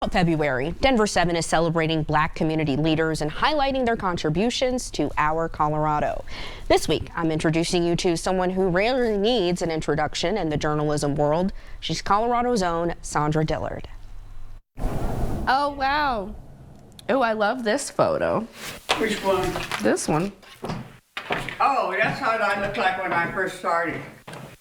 February, Denver 7 is celebrating Black community leaders and highlighting their contributions to our Colorado. This week, I'm introducing you to someone who rarely needs an introduction in the journalism world. She's Colorado's own Sandra Dillard. Oh, wow. Oh, I love this photo. Which one? This one. Oh, that's how I looked like when I first started.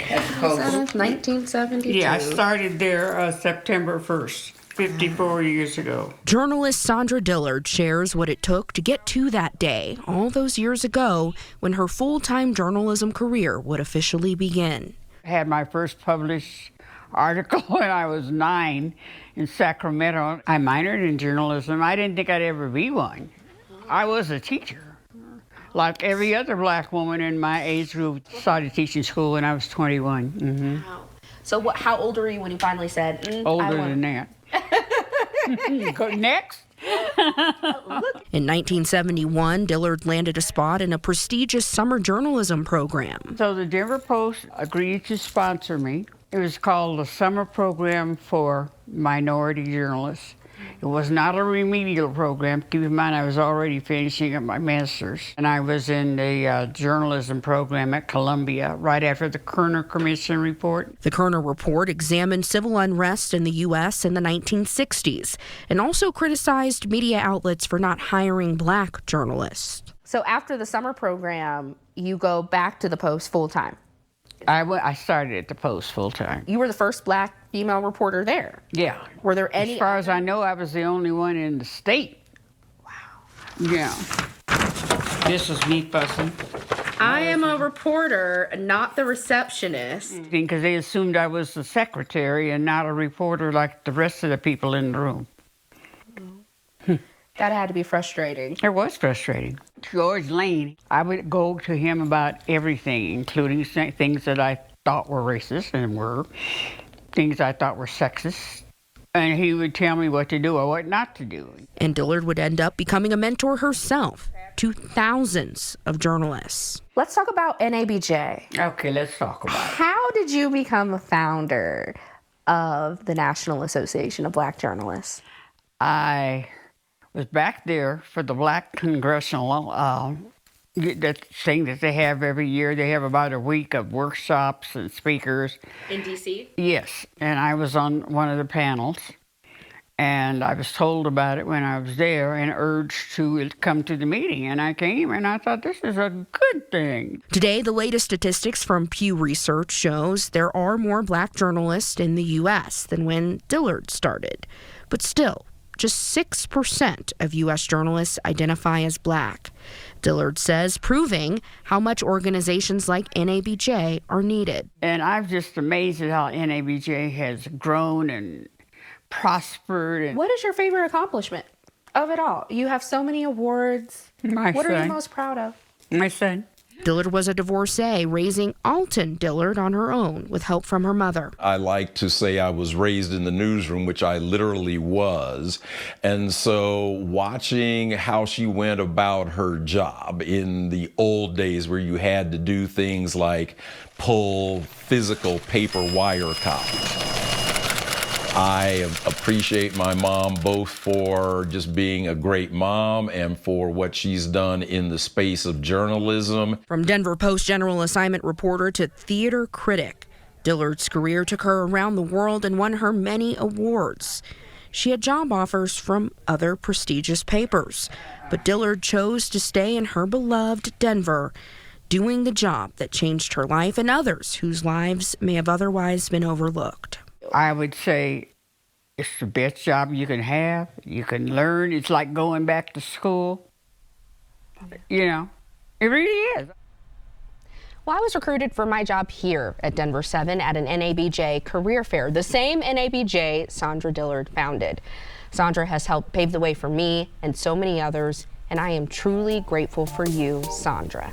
At the post. 1972. Yeah, I started there September 1st. 54 years ago. Journalist Sandra Dillard shares what it took to get to that day, all those years ago, when her full-time journalism career would officially begin. I had my first published article when I was 9 in Sacramento. I minored in journalism. I didn't think I'd ever be one. I was a teacher. Like every other black woman in my age group, started teaching school when I was 21. Mm-hmm. Wow. So how old were you when you finally said, Older than that. Go next. In 1971, Dillard landed a spot in a prestigious summer journalism program. So the Denver Post agreed to sponsor me. It was called the Summer Program for Minority Journalists. It was not a remedial program. Keep in mind, I was already finishing up my master's. And I was in the journalism program at Columbia right after the Kerner Commission report. The Kerner report examined civil unrest in the U.S. in the 1960s and also criticized media outlets for not hiring black journalists. So after the summer program, you go back to the Post full-time. I started at the Post full-time. You were the first black female reporter there. Yeah. Were there any? As far as I know, I was the only one in the state. Wow. Yeah. This was me fussing. I am a reporter, not the receptionist. Because they assumed I was the secretary and not a reporter like the rest of the people in the room. That had to be frustrating. It was frustrating. George Lane, I would go to him about everything, including things that I thought were racist and were, things I thought were sexist. And he would tell me what to do or what not to do. And Dillard would end up becoming a mentor herself to thousands of journalists. Let's talk about NABJ. Okay, let's talk about it. How did you become a founder of the National Association of Black Journalists? I was back there for the Black Congressional that thing that they have every year. They have about a week of workshops and speakers. In D.C.? Yes, and I was on one of the panels, and I was told about it when I was there and urged to come to the meeting, and I came, and I thought, this is a good thing. Today, the latest statistics from Pew Research shows there are more black journalists in the U.S. than when Dillard started. But still, just 6% of U.S. journalists identify as black. Dillard says, proving how much organizations like NABJ are needed. And I'm just amazed at how NABJ has grown and prospered. And what is your favorite accomplishment of it all? You have so many awards. What are you most proud of? My son. Dillard was a divorcee, raising Alton Dillard on her own with help from her mother. I like to say I was raised in the newsroom, which I literally was. And so watching how she went about her job in the old days where you had to do things like pull physical paper wire copies. I appreciate my mom both for just being a great mom and for what she's done in the space of journalism. From Denver Post general assignment reporter to theater critic, Dillard's career took her around the world and won her many awards. She had job offers from other prestigious papers, but Dillard chose to stay in her beloved Denver, doing the job that changed her life and others whose lives may have otherwise been overlooked. I would say it's the best job you can have. You can learn. It's like going back to school. You know, it really is. Well, I was recruited for my job here at Denver 7 at an NABJ career fair, the same NABJ Sandra Dillard founded. Sandra has helped pave the way for me and so many others, and I am truly grateful for you, Sandra.